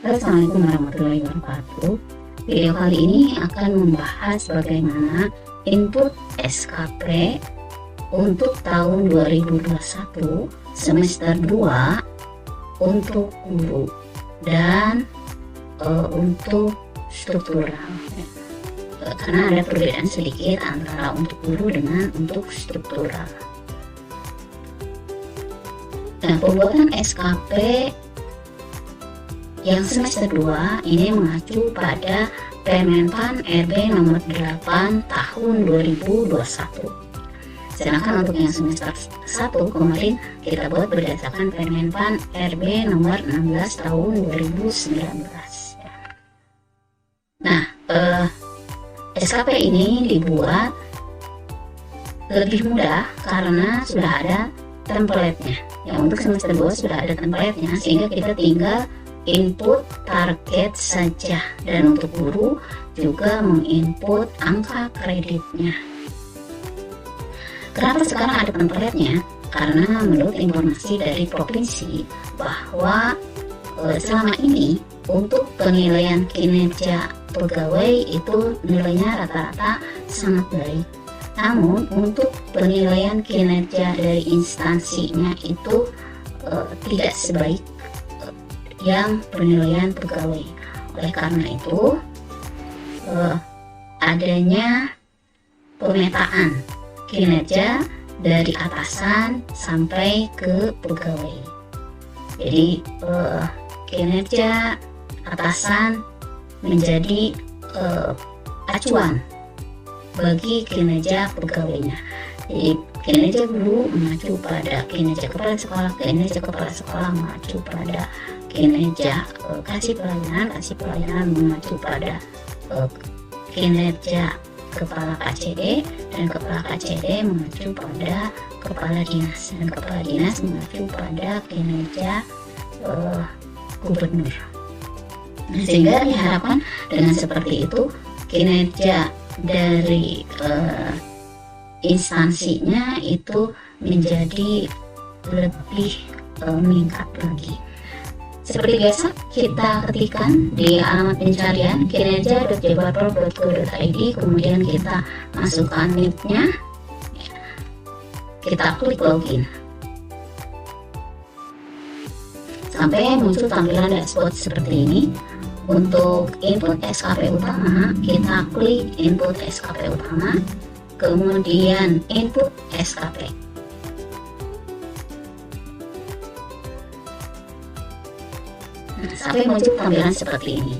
Assalamualaikum warahmatullahi wabarakatuh. Video kali ini akan membahas bagaimana input SKP untuk tahun 2021 semester 2 untuk guru dan untuk struktural. Karena ada perbedaan sedikit antara untuk guru dengan untuk struktural. Nah, pembuatan SKP yang semester 2 ini mengacu pada Permenpan RB nomor 8 tahun 2021. Sedangkan untuk yang semester 1 kemarin kita buat berdasarkan Permenpan RB nomor 16 tahun 2019. Nah, SKP ini dibuat lebih mudah karena sudah ada template-nya. Ya, untuk semester 2 sudah ada template-nya sehingga kita tinggal input target saja, dan untuk guru juga menginput angka kreditnya. Kenapa sekarang ada template-nya? Karena menurut informasi dari provinsi bahwa selama ini untuk penilaian kinerja pegawai itu nilainya rata-rata sangat baik. Namun untuk penilaian kinerja dari instansinya itu tidak sebaik yang penilaian pegawai. Oleh karena itu adanya pemetaan kinerja dari atasan sampai ke pegawai. Jadi kinerja atasan menjadi acuan bagi kinerja pegawainya. Jadi kinerja guru mengacu pada kinerja kepala sekolah mengacu pada kinerja kasih pelayanan mengacu pada kinerja kepala KCD, dan kepala KCD mengacu pada kepala dinas, dan kepala dinas mengacu pada kinerja gubernur. Sehingga diharapkan dengan seperti itu kinerja dari instansinya itu menjadi lebih meningkat lagi. Seperti biasa, kita ketikkan di alamat pencarian kinerja.jabarpro.go.id, kemudian kita masukkan nicknya, kita klik login, sampai muncul tampilan dashboard seperti ini. Untuk input SKP utama, kita klik input SKP utama, kemudian input SKP. Sampai muncul tampilan seperti ini.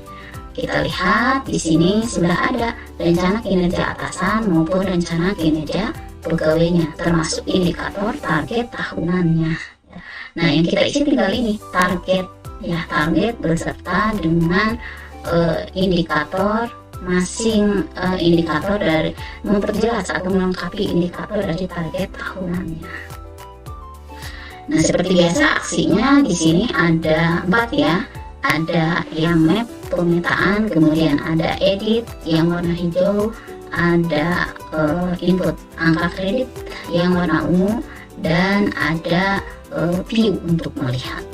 Kita lihat di sini sudah ada rencana kinerja atasan maupun rencana kinerja pegawainya, termasuk indikator target tahunannya. Nah, yang kita isi tinggal ini target beserta dengan indikator indikator dari memperjelas atau melengkapi indikator dari target tahunannya. Nah, seperti biasa aksinya di sini ada 4 ya. Ada yang map pemetaan, kemudian ada edit yang warna hijau, ada input angka kredit yang warna ungu, dan ada view untuk melihat.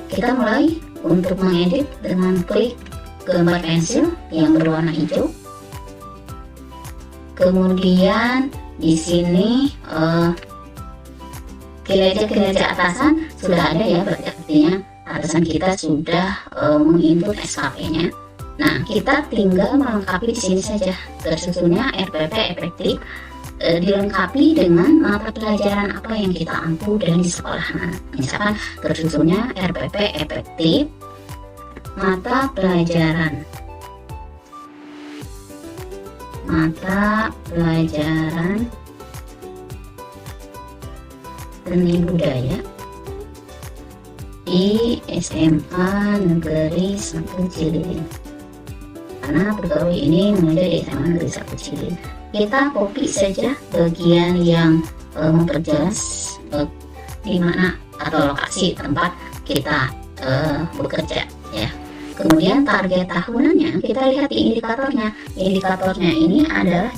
Kita mulai untuk mengedit dengan klik gambar pensil yang berwarna hijau. Kemudian di sini kinerja atasan sudah ada ya, berarti artinya atasan kita sudah menginput SKP-nya. Nah, kita tinggal melengkapi di sini saja. Tersusunnya RPP efektif dilengkapi dengan mata pelajaran apa yang kita ampu dari sekolah mana. Misalkan tersusunnya RPP efektif mata pelajaran seni budaya di SMA Negeri 1 Cililin. Karena pegawai ini mengajar di SMA Negeri 1 Cililin. Kita copy saja bagian yang memperjelas di mana atau lokasi tempat kita bekerja ya. Kemudian target tahunannya kita lihat di indikatornya. Indikatornya ini adalah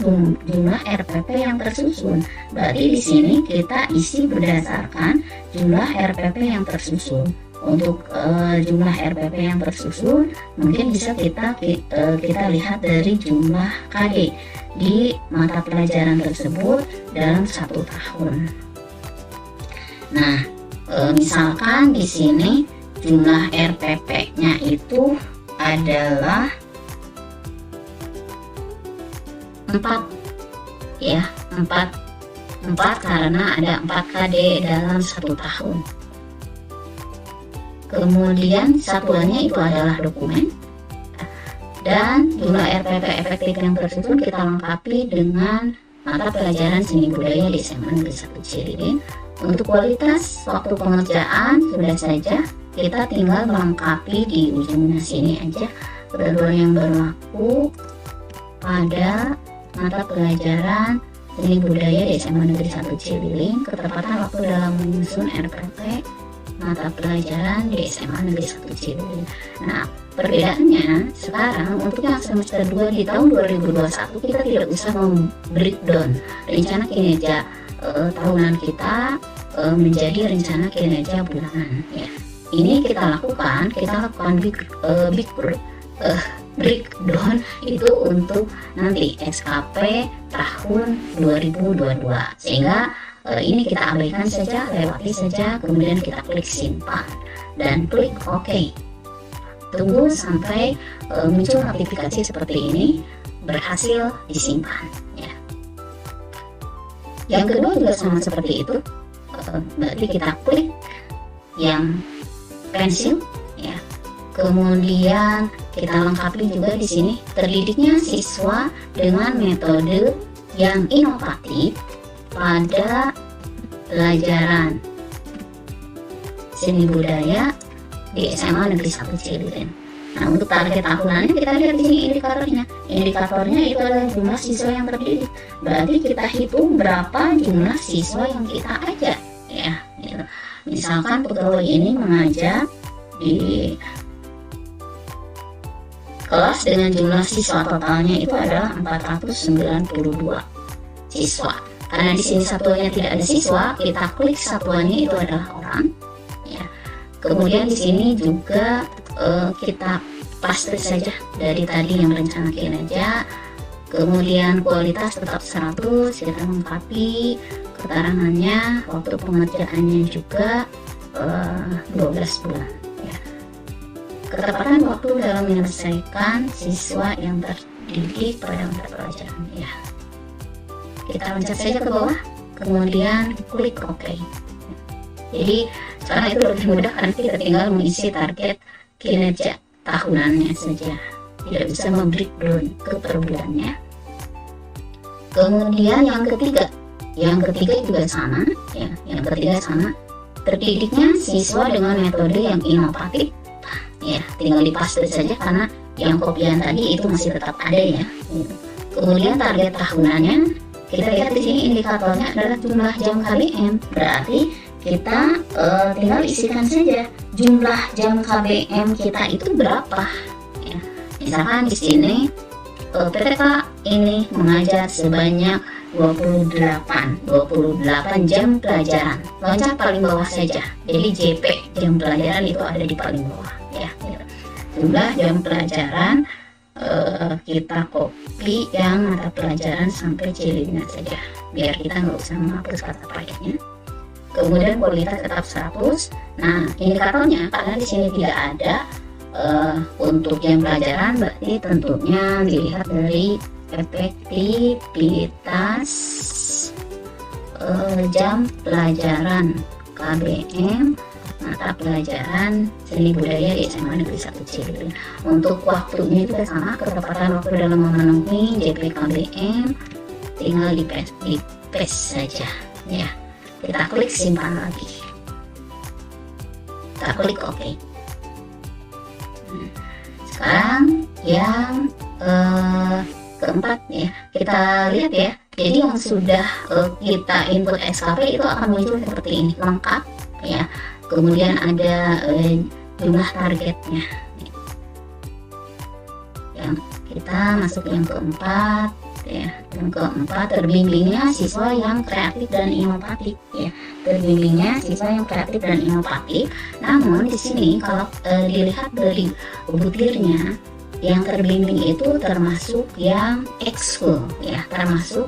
jumlah RPP yang tersusun. Berarti di sini kita isi berdasarkan jumlah RPP yang tersusun. Untuk jumlah RPP yang tersusun mungkin bisa kita lihat dari jumlah KD di mata pelajaran tersebut dalam 1 tahun. Nah, misalkan di sini jumlah RPP-nya itu adalah 4 ya, 4 karena ada 4 KD dalam 1 tahun. Kemudian satuannya itu adalah dokumen, dan jumlah RPP efektif yang tersusun kita lengkapi dengan mata pelajaran seni budaya di SMA Negeri 1 Cililin. Untuk kualitas waktu pengerjaan sudah saja, kita tinggal melengkapi di ujungnya sini aja ketentuan yang berlaku pada mata pelajaran seni budaya di SMA Negeri 1 Cililin, ketepatan waktu dalam menyusun RPP mata pelajaran di SMA Negeri 1 Cililin. Nah, perbedaannya sekarang untuk yang semester 2 di tahun 2021 kita tidak usah breakdown rencana kinerja tahunan kita menjadi rencana kinerja bulanan ya. Ini kita lakukan breakdown itu untuk nanti SKP tahun 2022, sehingga ini kita abaikan saja, lewati saja, kemudian kita klik simpan dan klik OK. Tunggu sampai muncul notifikasi seperti ini, berhasil disimpan ya. Yang kedua juga sama seperti itu, berarti kita klik yang pensil ya. Kemudian kita lengkapi juga di sini terdidiknya siswa dengan metode yang inovatif pada pelajaran seni budaya di SMA Negeri 1 Cililin. Nah, untuk target tahunannya kita lihat di sini indikatornya. Indikatornya itu adalah jumlah siswa yang terdidik. Berarti kita hitung berapa jumlah siswa yang kita ajak ya. Gitu. Misalkan pegawai ini mengajar di kelas dengan jumlah siswa totalnya itu adalah 492 siswa. Karena di sini satuannya tidak ada siswa, kita klik satuannya itu adalah orang. Ya. Kemudian di sini juga kita paste saja dari tadi yang rencana kinerja. Kemudian kualitas tetap 100, kita lengkapi keterangannya, waktu pengerjaannya juga 12 bulan. Ketepatan waktu dalam menyelesaikan siswa yang terdidik pada mata pelajaran ya. Kita loncat saja ke bawah, kemudian klik OK. Jadi sekarang itu lebih mudah karena kita tinggal mengisi target kinerja tahunannya saja, tidak bisa membreakdown ke per bulannya. Kemudian yang ketiga juga sama ya, yang ketiga sama, terdidiknya siswa dengan metode yang inovatif ya, tinggal dipaste saja karena yang kopian tadi itu masih tetap ada ya. Kemudian target tahunannya kita lihat di sini indikatornya adalah jumlah jam KBM, berarti kita tinggal isikan saja jumlah jam KBM kita itu berapa ya. Misalkan di sini PTK ini mengajar sebanyak 28 jam pelajaran, loncat paling bawah saja, jadi JP jam pelajaran itu ada di paling bawah ya. Jumlah jam pelajaran kita copy yang mata pelajaran sampai cirinya saja biar kita nggak usah menghapus kata proyeknya. Kemudian kualitas tetap 100. Nah, indikatornya karena di sini tidak ada untuk jam pelajaran, berarti tentunya dilihat dari efektivitas jam pelajaran KBM mata pelajaran seni budaya di SMA Negeri 1 Cililin. Untuk waktunya juga sama, ketepatan waktu dalam memenuhi JPKBM tinggal di paste saja ya. Kita klik simpan lagi, kita klik OK. Sekarang yang keempat ya, kita lihat ya. Jadi yang sudah kita input SKP itu akan muncul seperti ini, lengkap ya. Kemudian ada jumlah targetnya. Yang kita masuk yang keempat ya. Yang keempat, terbimbingnya siswa yang kreatif dan inovatif ya. terbimbingnya siswa yang kreatif dan inovatif. Namun di sini kalau dilihat dari butirnya, yang terbimbing itu termasuk yang ekskul ya, termasuk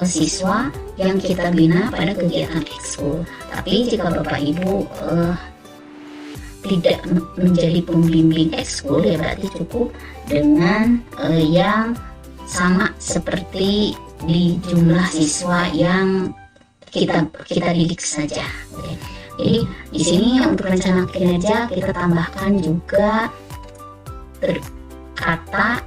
siswa yang kita bina pada kegiatan ekskul. Tapi jika Bapak Ibu tidak menjadi pembimbing ekskul, ya berarti cukup dengan yang sama seperti di jumlah siswa yang kita didik saja. Jadi di sini untuk rencana kinerja kita tambahkan juga kata,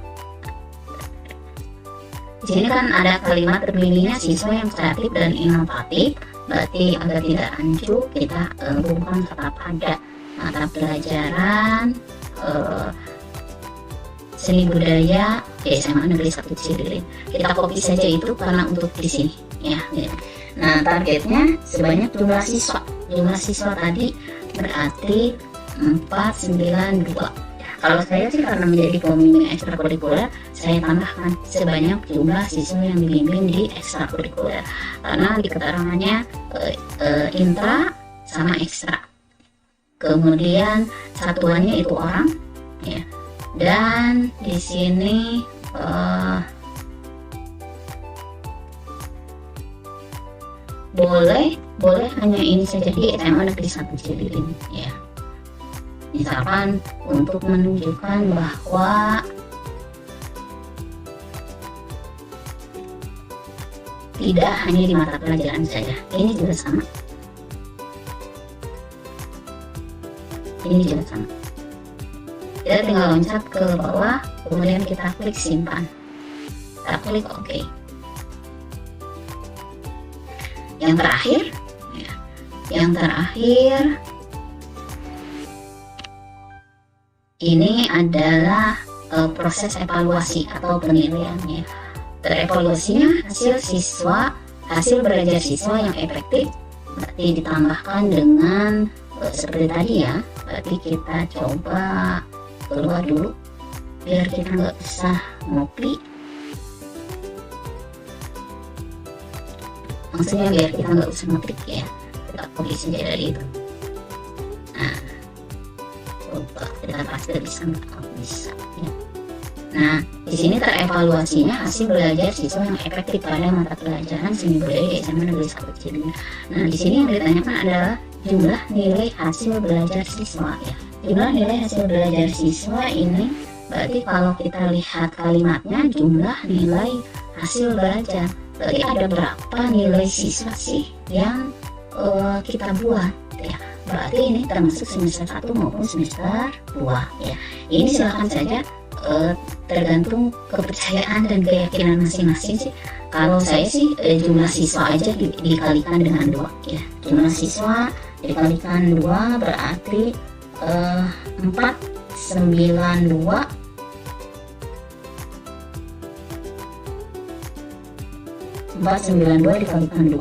di sini kan ada kalimat terbimbingnya siswa yang kreatif dan inovatif, berarti agar tidak rancu kita hubungkan kata pada mata pelajaran seni budaya SMA Negeri 1 Cililin. Kita copy saja itu karena untuk di sini ya. Nah, targetnya sebanyak jumlah siswa tadi berarti 492. Kalau saya sih karena menjadi pembimbing ekstrakurikuler, saya tambahkan sebanyak jumlah siswa yang dibimbing di ekstrakurikuler, karena di keterangannya intra sama ekstra, kemudian satuannya itu orang ya, dan di sini boleh hanya ini saja di SMA Negeri 1 Cililin ya. Misalkan untuk menunjukkan bahwa tidak hanya di mata pelajaran saja. Ini juga sama. Ini juga sama. Kita tinggal loncat ke bawah, kemudian kita klik simpan. Kita klik OK. Yang terakhir ini adalah proses evaluasi atau penilaiannya. Terevaluasinya hasil belajar siswa yang efektif, berarti ditambahkan dengan seperti tadi ya. Berarti kita coba keluar dulu biar kita nggak usah ngopi. Maksudnya biar kita nggak usah ngetik ya, kita copy saja dari itu. Nah, kita pasti bisa ya. Nah, di sini terevaluasinya hasil belajar siswa yang efektif pada mata pelajaran seni budaya di SMA Negeri 1 Cililin. Nah, di sini yang ditanyakan adalah jumlah nilai hasil belajar siswa ya. Jumlah nilai hasil belajar siswa ini berarti kalau kita lihat kalimatnya jumlah nilai hasil belajar, berarti ada berapa nilai siswa sih yang kita buat ya. Berarti ini termasuk semester 1 maupun semester 2 ya. Ini silakan saja tergantung kepercayaan dan keyakinan masing-masing sih. Kalau saya sih jumlah siswa aja dikalikan dengan 2 ya. Jumlah siswa dikalikan 2 berarti 492 dikalikan 2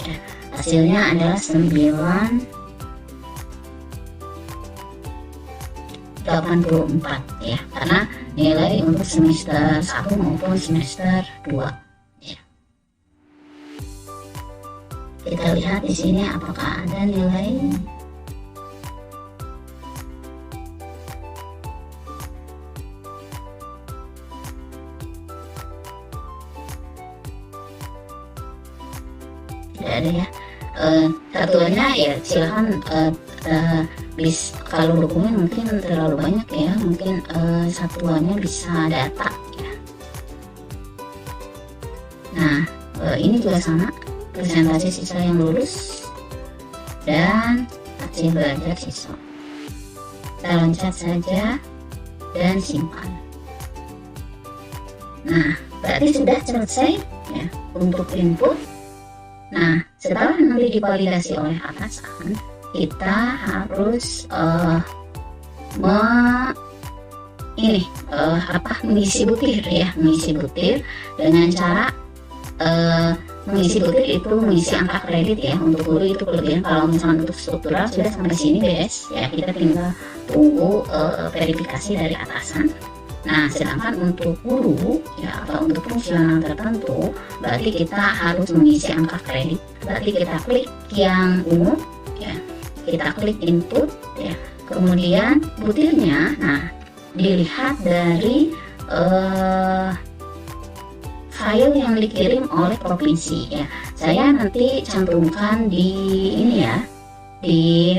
ya, hasilnya adalah 984 ya, karena nilai untuk semester 1 maupun semester 2 ya. Kita lihat di sini apakah ada nilai. Tidak ada ya. Satuannya ya silahkan kalau dokumen mungkin terlalu banyak ya, mungkin satuannya bisa data ya. Nah, ini juga sama, presentasi siswa yang lulus dan hasil belajar siswa. Kita loncat saja dan simpan. Nah, berarti sudah selesai ya untuk input. Nah, setelah nanti divalidasi oleh atasan, kita harus mengisi butir ya, mengisi butir dengan cara mengisi butir itu mengisi angka kredit ya. Untuk guru itu kelebihan. Kalau misalnya untuk struktural sudah sampai sini guys ya, kita tinggal tunggu verifikasi dari atasan. Nah, sedangkan untuk guru ya atau untuk fungsional tertentu, berarti kita harus mengisi angka kredit. Berarti kita klik yang ungu ya, kita klik input ya. Kemudian butirnya, nah dilihat dari file yang dikirim oleh provinsi ya. Saya nanti cantumkan di ini ya, di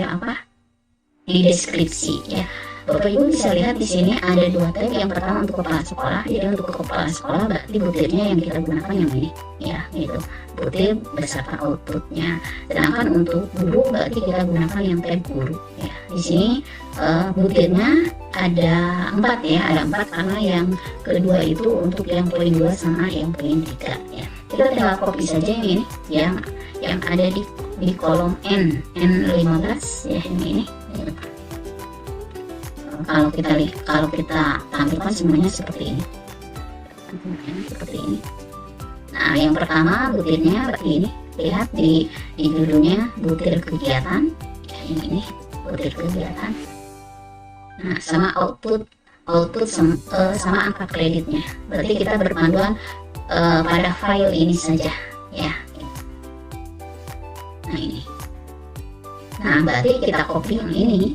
deskripsi ya. Bapak Ibu bisa lihat di sini ada dua tab. Yang pertama untuk kepala sekolah. Jadi untuk kepala sekolah berarti butirnya yang kita gunakan yang ini ya, gitu. Butir beserta outputnya. Sedangkan untuk guru berarti kita gunakan yang tab guru ya. Di sini butirnya ada 4 ya, ada 4 karena yang kedua itu untuk yang poin 2 sama yang poin 3 ya. Kita tinggal copy saja yang ini, yang ada di kolom N15 ya, ini. Kalau kita tampilkan semuanya seperti ini. Nah, yang pertama butirnya berarti ini. Lihat di judulnya butir kegiatan. Ya, ini butir kegiatan. Nah, sama output sama angka kreditnya. Berarti kita berpanduan pada file ini saja ya. Nah, ini. Nah, berarti kita copy yang ini.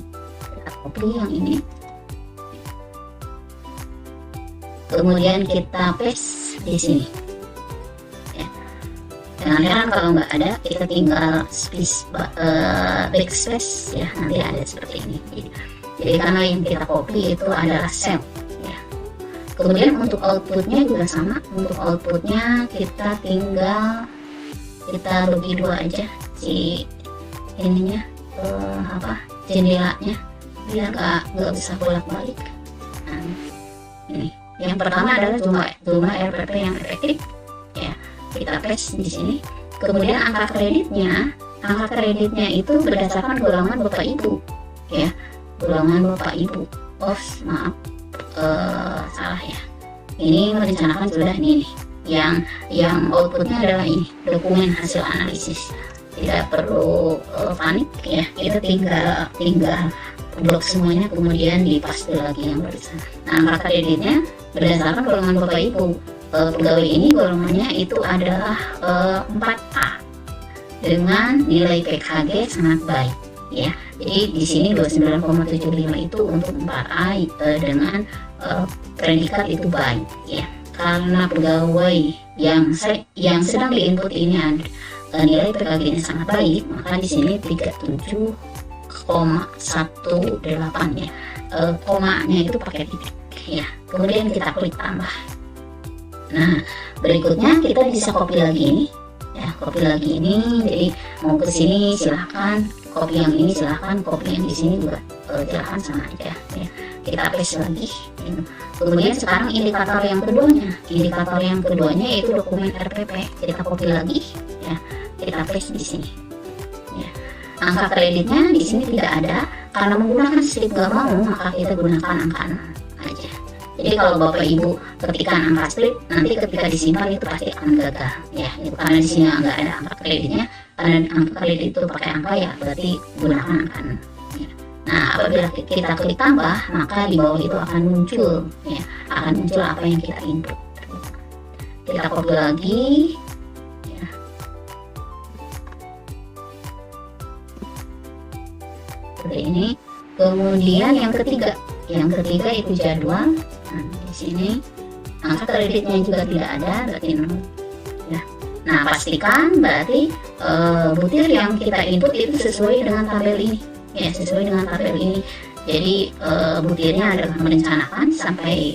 Kemudian kita paste di sini ya. Jangan heran kalau nggak ada, kita tinggal backspace ya, nanti ada seperti ini. Jadi karena yang kita copy itu adalah sel ya. Kemudian untuk outputnya juga sama. Untuk outputnya kita tinggal bagi dua aja si ininya jendelanya, biar nggak bisa bolak-balik. Nah, ini yang pertama adalah jumlah RPP yang efektif ya, kita paste di sini. Kemudian angka kreditnya itu berdasarkan golongan Bapak Ibu ya, golongan Bapak Ibu. Maaf, salah ya, ini merencanakan sudah ini yang outputnya adalah ini, dokumen hasil analisis. Tidak perlu panik ya, kita tinggal blok semuanya, kemudian dipaste lagi yang barusan. Nah, angka kreditnya berdasarkan golongan Bapak Ibu. Pegawai ini golongannya itu adalah 4A dengan nilai PKG sangat baik ya. Jadi di sini 29,75 itu untuk 4A dengan predikat itu baik ya. Karena pegawai yang sedang diinput ini nilai PKG-nya sangat baik, maka di sini 37,18 ya. Komanya itu pakai titik ya. Kemudian kita klik tambah. Nah, berikutnya kita bisa copy lagi ini ya, jadi mau ke sini silahkan, copy yang ini silahkan, copy yang di sini juga silahkan, sama aja ya. Kita paste lagi. Kemudian sekarang indikator yang keduanya yaitu dokumen RPP. Kita copy lagi ya, kita paste di sini ya. Angka kreditnya di sini tidak ada karena menggunakan slip nggak mau, maka kita gunakan angka 6 aja. Jadi kalau Bapak Ibu ketikkan angka slip, nanti ketika disimpan itu pasti akan gagal ya. Itu karena di sini nggak ada angka kreditnya. Karena angka kredit itu pakai angka ya, berarti gunakan angka 6 ya. Nah, apabila kita klik tambah, maka di bawah itu akan muncul ya, apa yang kita input. Kita copy lagi ya. Seperti ini. Kemudian yang ketiga itu jadwal. Nah, di sini angka kreditnya juga tidak ada, berarti 0 ya. Nah, pastikan berarti butir yang kita input itu sesuai dengan tabel ini ya, Jadi butirnya adalah merencanakan sampai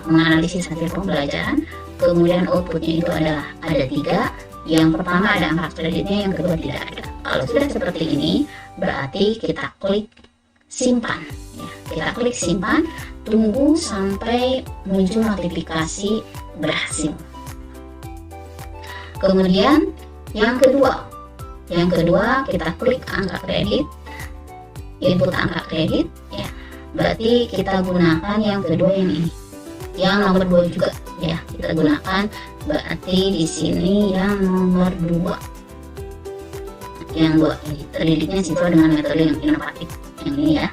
menganalisis hasil pembelajaran. Kemudian outputnya itu adalah ada 3. Yang pertama ada angka kreditnya, yang kedua tidak ada. Kalau sudah seperti ini, berarti kita klik simpan ya. Kita klik simpan, tunggu sampai muncul notifikasi berhasil. Kemudian yang kedua kita klik angka kredit, input angka kredit ya. Berarti kita gunakan yang kedua, yang ini, yang nomor 2 juga ya, kita gunakan. Berarti di sini yang nomor 2, yang 2 ini, terdidiknya siswa dengan metode yang inovatif, yang ini ya.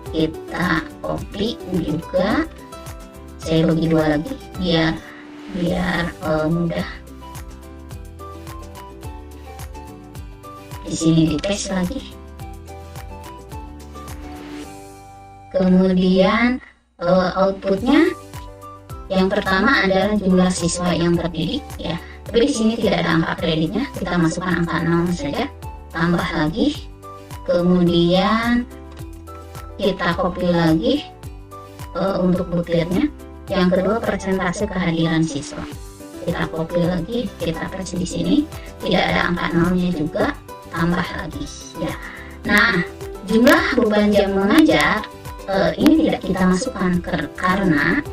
Kita copy juga saya bagi 2 lagi biar mudah. Di sini di paste lagi. Kemudian outputnya yang pertama adalah jumlah siswa yang terdidik ya. Tapi di sini tidak ada angka kreditnya, kita masukkan angka 0 saja. Tambah lagi. Kemudian kita copy lagi untuk butirnya. Yang kedua persentase kehadiran siswa. Kita copy lagi, kita paste di sini. Tidak ada angka 0-nya juga, tambah lagi ya. Nah, jumlah beban jam mengajar ini tidak kita masukkan karena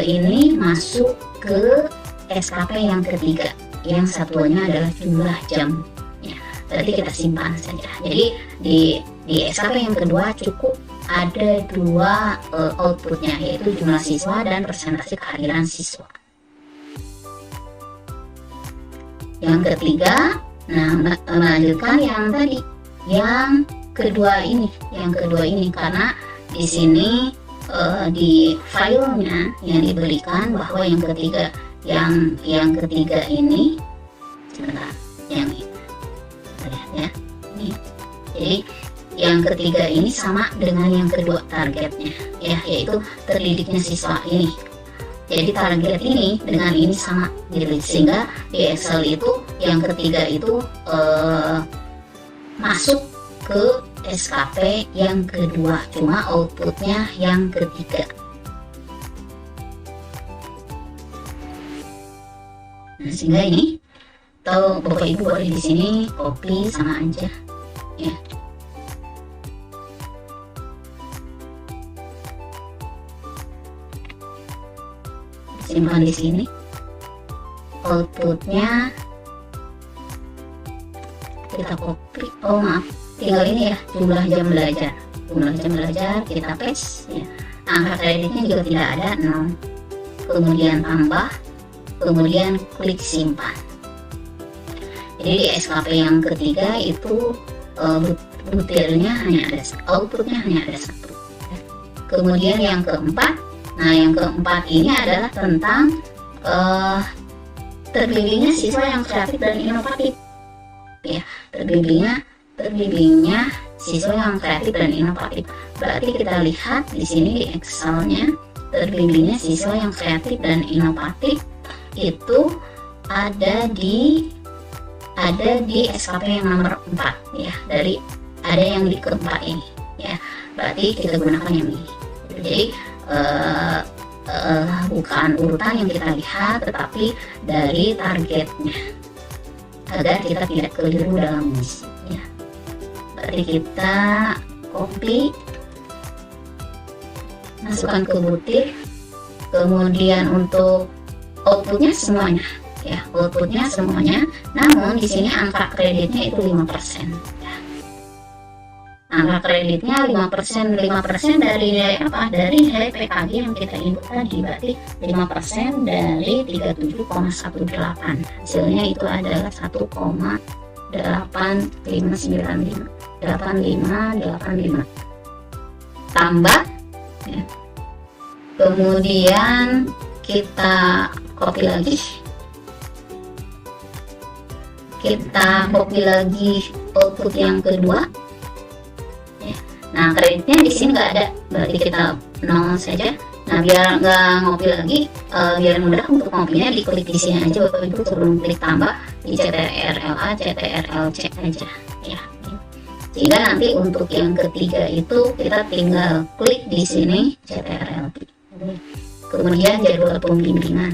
ini masuk ke SKP yang ketiga, yang satuannya adalah jumlah jam ya. Berarti kita simpan saja. Jadi di SKP yang kedua cukup ada 2 outputnya, yaitu jumlah siswa dan persentase kehadiran siswa. Yang ketiga, nah melanjutkan yang tadi, yang kedua ini karena di sini di filenya yang diberikan bahwa yang ketiga ini sebentar, yang ini lihat ya, ini. Jadi yang ketiga ini sama dengan yang kedua targetnya ya, yaitu terdidiknya siswa ini. Jadi target ini dengan ini sama gitu, sehingga di Excel itu yang ketiga itu masuk ke SKP yang kedua, cuma outputnya yang ketiga. Nah, sehingga ini atau Bapak Ibu boleh di sini copy sama aja ya. Simpan di sini. Outputnya kita copy. Oh maaf, tinggal ini ya, jumlah jam belajar kita paste ya. Angka kreditnya juga tidak ada, 0. Kemudian tambah, kemudian klik simpan. Jadi di SKP yang ketiga itu butirnya hanya ada, outputnya hanya ada 1. Kemudian yang keempat, nah yang keempat ini adalah tentang terbimbingnya siswa yang kreatif dan inovatif ya. Terbimbingnya siswa yang kreatif dan inovatif. Berarti kita lihat di sini di Excelnya, terbimbingnya siswa yang kreatif dan inovatif itu ada di SKP yang nomor 4 ya, ada yang di keempat ini ya. Berarti kita gunakan yang ini. Jadi bukan urutan yang kita lihat, tetapi dari targetnya, agar kita tidak keliru dalam misi ya. Berarti kita copy, masukkan ke butir, kemudian untuk outputnya semuanya ya, namun di sini angka kreditnya itu 5% ya. Angka kreditnya 5% dari apa? Dari nilai PKG yang kita input tadi, berarti 5% dari 37,18. Hasilnya itu adalah 1,8595 tambah ya. Kemudian kita copy lagi output yang kedua. Nah, kreditnya di sini nggak ada, berarti kita 0 saja. Nah, biar nggak ngopi lagi, biar mudah untuk ngopinya, diklik di sini aja Bapak Ibu, sebelum klik tambah di CTRL-A, CTRL-C aja ya. Sehingga nanti untuk yang ketiga itu kita tinggal klik di sini CTRL-B. Kemudian jadwal pembimbingan,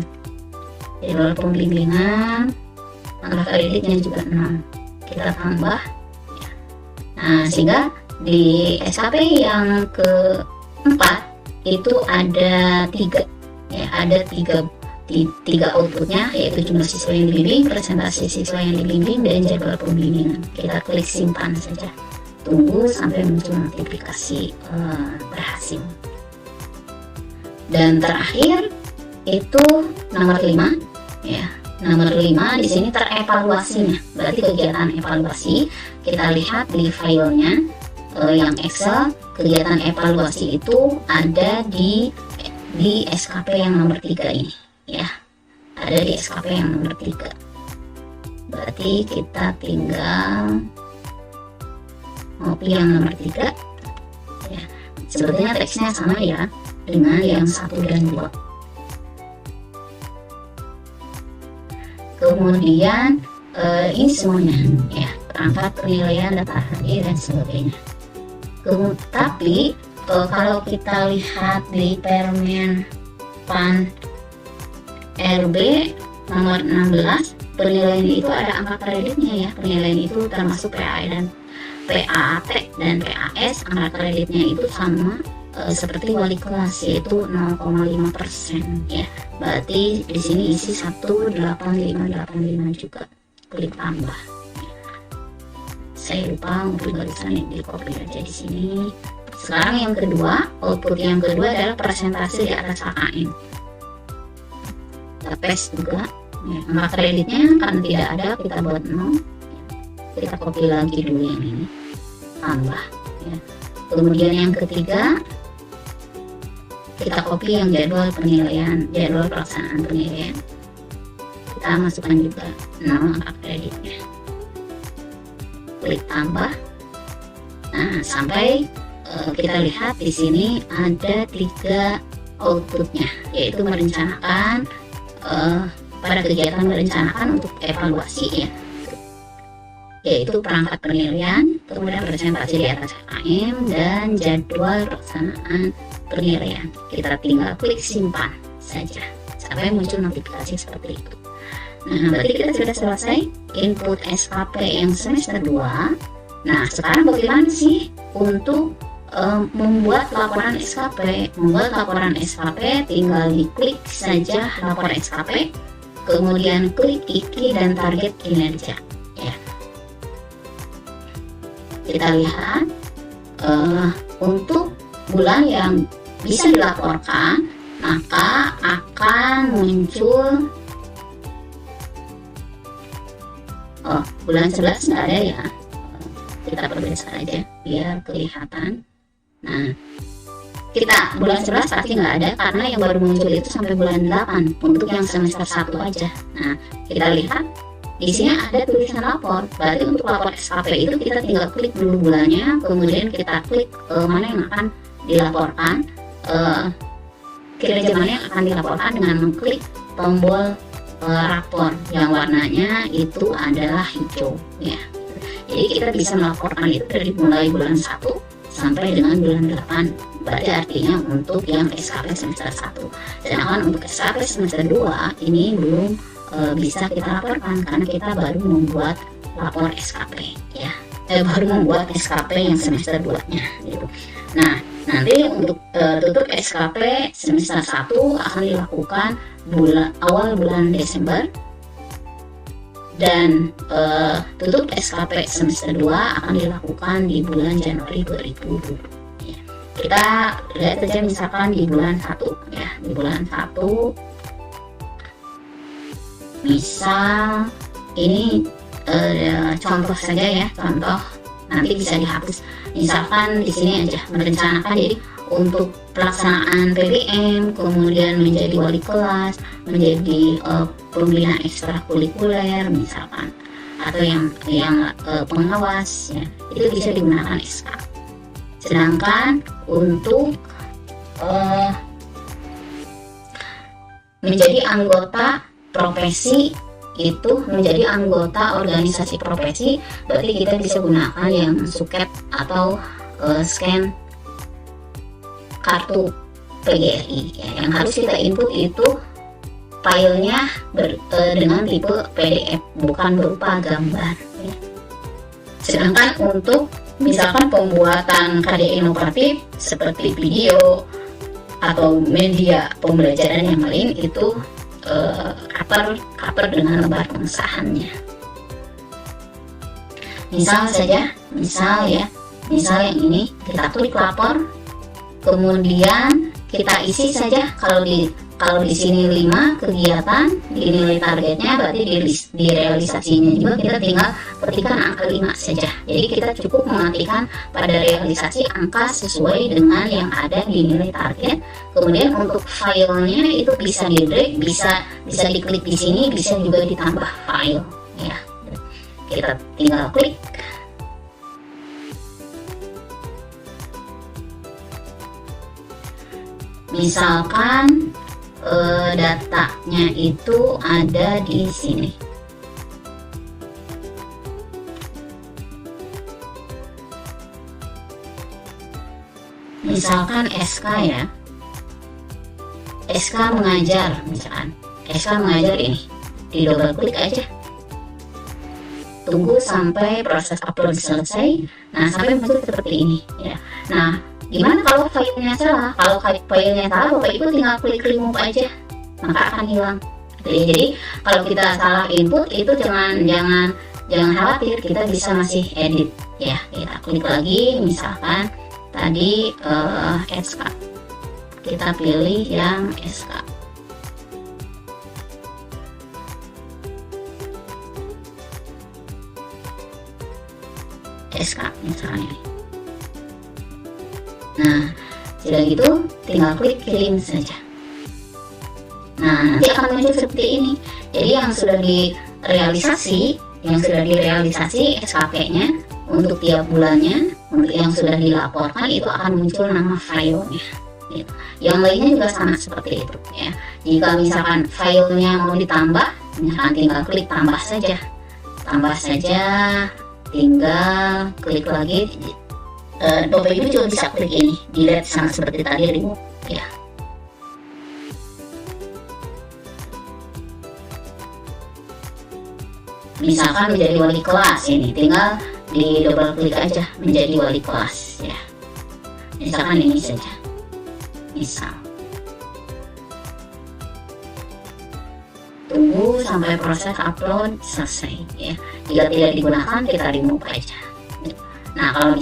angka kreditnya juga 0, kita tambah ya. Nah, sehingga di SKP yang keempat itu ada 3 ya, ada tiga outputnya, yaitu jumlah siswa yang dibimbing, presentasi siswa yang dibimbing, dan jadwal pembimbingan. Kita klik simpan saja, tunggu sampai muncul notifikasi berhasil. Dan terakhir itu nomor 5 ya. Nomor 5 di sini terevaluasinya, berarti kegiatan evaluasi. Kita lihat di filenya yang Excel, kegiatan evaluasi itu ada di di SKP yang nomor 3 ini ya, ada di SKP yang nomor 3. Berarti kita tinggal copy yang nomor 3 ya. Sebetulnya teksnya sama ya dengan yang 1 dan 2. Kemudian ini semuanya ya, perangkat penilaian data hadir dan sebagainya. Tapi kalau kita lihat di Permen PAN RB nomor 16, penilaian itu ada angka kreditnya ya. Penilaian itu termasuk PAE dan PAT dan PAS, angka kreditnya itu sama seperti wali kelas, yaitu 0,5% ya. Berarti di sini isi 18585 juga, klik tambah. Saya lupa untuk tulisan di copy aja di sini. Sekarang yang kedua, output yang kedua adalah persentase di atas KKM. Kita paste juga ya, angka kreditnya karena tidak ada kita buat 0. Kita copy lagi dulu yang ini, tambah ya. Kemudian yang ketiga, kita copy yang jadwal penilaian, jadwal pelaksanaan penilaian, kita masukkan juga 0 angka kreditnya, klik tambah. Nah, sampai kita lihat di sini ada 3 outputnya, yaitu merencanakan, pada kegiatan merencanakan untuk evaluasi ya, yaitu perangkat penilaian, kemudian presentasi di atas KKM, dan jadwal pelaksanaan penilaian. Kita tinggal klik simpan saja sampai muncul notifikasi seperti itu. Nah, berarti kita sudah selesai input SKP yang semester 2. Nah, sekarang bagaimana sih untuk membuat laporan SKP? Membuat laporan SKP tinggal diklik saja lapor SKP, kemudian klik iki dan target kinerja ya. Kita lihat untuk bulan yang bisa dilaporkan, maka akan muncul bulan 11 nggak ada ya, kita perbesar aja biar kelihatan. Nah, kita bulan 11 pasti nggak ada karena yang baru muncul itu sampai bulan 8 untuk yang semester 1 aja. Nah, kita lihat di sini ada tulisan lapor. Berarti untuk lapor SKP itu kita tinggal klik dulu bulannya, kemudian kita klik mana yang akan dilaporkan, kinerja mana yang akan dilaporkan dengan mengklik tombol rapor yang warnanya itu adalah hijau ya. Jadi kita bisa melaporkan itu dari mulai bulan 1 sampai dengan bulan 8. Berarti artinya untuk yang SKP semester 1. Sedangkan untuk SKP semester 2 ini belum bisa kita laporkan karena kita baru membuat lapor SKP ya. Baru membuat SKP yang semester 2-nya gitu. Nah, nanti untuk tutup SKP semester 1 akan dilakukan awal bulan Desember, dan tutup SKP semester 2 akan dilakukan di bulan Januari 2020 ya. Kita lihat saja misalkan di bulan 1 ya, di bulan 1 misal ini contoh saja ya, contoh nanti bisa dihapus. Misalkan di sini aja merencanakan, jadi untuk pelaksanaan PBM, kemudian menjadi wali kelas, menjadi pembina ekstrakurikuler misalkan, atau yang pengawas ya, itu bisa digunakan SK. Sedangkan untuk menjadi anggota profesi, itu menjadi anggota organisasi profesi, berarti kita bisa gunakan yang suket atau scan kartu PGRI ya. Yang harus kita input itu filenya dengan tipe PDF, bukan berupa gambar ya. Sedangkan untuk misalkan pembuatan karya inovatif seperti video atau media pembelajaran yang lain, itu cover dengan lembar pengesahannya. Misal yang ini kita klik lapor, kemudian kita isi saja. Kalau di sini 5 kegiatan di nilai targetnya, berarti di realisasinya juga kita tinggal ketikkan angka 5 saja. Jadi kita cukup mengetikkan pada realisasi angka sesuai dengan yang ada di nilai target. Kemudian untuk filenya itu bisa di drag, bisa diklik di sini, bisa juga ditambah file ya. Kita tinggal klik. Misalkan datanya itu ada di sini. Misalkan SK ya. SK mengajar misalkan. SK mengajar ini. Di double klik aja. Tunggu sampai proses upload selesai. Nah, sampai muncul seperti ini ya. Nah, gimana kalau filenya salah? Kalau filenya salah, Bapak Ibu tinggal klik remove aja, maka akan hilang. Jadi kalau kita salah input itu jangan khawatir, kita bisa masih edit ya. Kita klik lagi, misalkan tadi SK, kita pilih yang SK. SK misalnya. Nah, sudah gitu tinggal klik kirim saja. Nah, nanti akan muncul seperti ini. Jadi yang sudah direalisasi SKP-nya untuk tiap bulannya, untuk yang sudah dilaporkan itu akan muncul nama filenya. Gitu. Yang lainnya juga sama seperti itu ya. Jika misalkan filenya mau ditambah, misalkan tinggal klik tambah saja, tinggal klik lagi. Bapak Ibu juga bisa klik ini, delete sama seperti tadi remove ya. Misalkan menjadi wali kelas, ini tinggal di double klik aja menjadi wali kelas ya. Misalkan ini saja. Misal. Tunggu sampai proses upload selesai ya. Jika tidak digunakan kita remove aja. Nah, kalau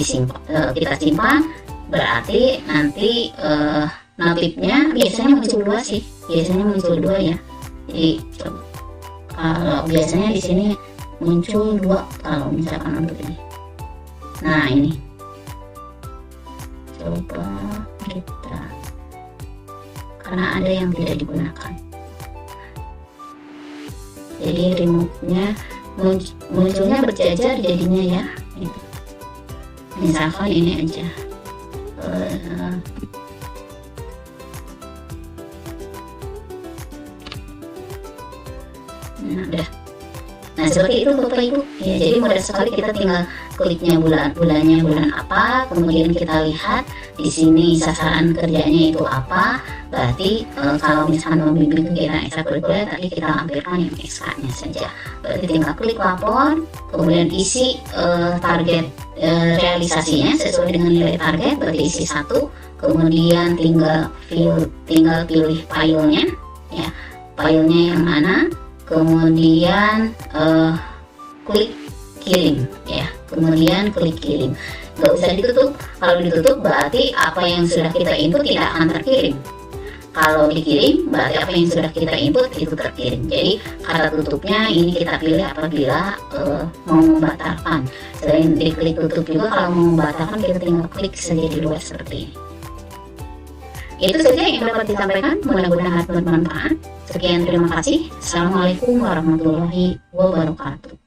kita simpan, berarti nanti notifnya biasanya muncul 2 sih, ya. Jadi kalau biasanya di sini muncul 2 kalau misalkan untuk ini. Nah, ini coba kita, karena ada yang tidak digunakan, jadi remove-nya munculnya berjajar jadinya ya. Gitu. Misalkan ini aja. Nah, udah. Nah, seperti itu Bapak Ibu. Ya, jadi mudah sekali, kita tinggal kliknya bulannya bulan apa, kemudian kita lihat di sini sasaran kerjanya itu apa. Berarti kalau misalkan membimbing kegiatan ekstrakurikuler, tadi kita lampirkan yang SK-nya saja. Berarti tinggal klik lapor, kemudian isi target realisasinya sesuai dengan nilai target, berarti isi 1, kemudian tinggal pilih filenya ya, filenya yang mana, kemudian klik kirim ya, kemudian klik kirim. Nggak usah ditutup. Kalau ditutup berarti apa yang sudah kita input tidak akan terkirim. Kalau dikirim berarti apa yang sudah kita input itu terkirim. Jadi kata tutupnya ini kita pilih apabila mau membatalkan. Selain diklik tutup juga, kalau mau membatalkan kita tinggal klik saja di luar seperti ini. Itu saja yang dapat disampaikan, mudah-mudahan bermanfaat. Sekian, terima kasih. Assalamualaikum warahmatullahi wabarakatuh.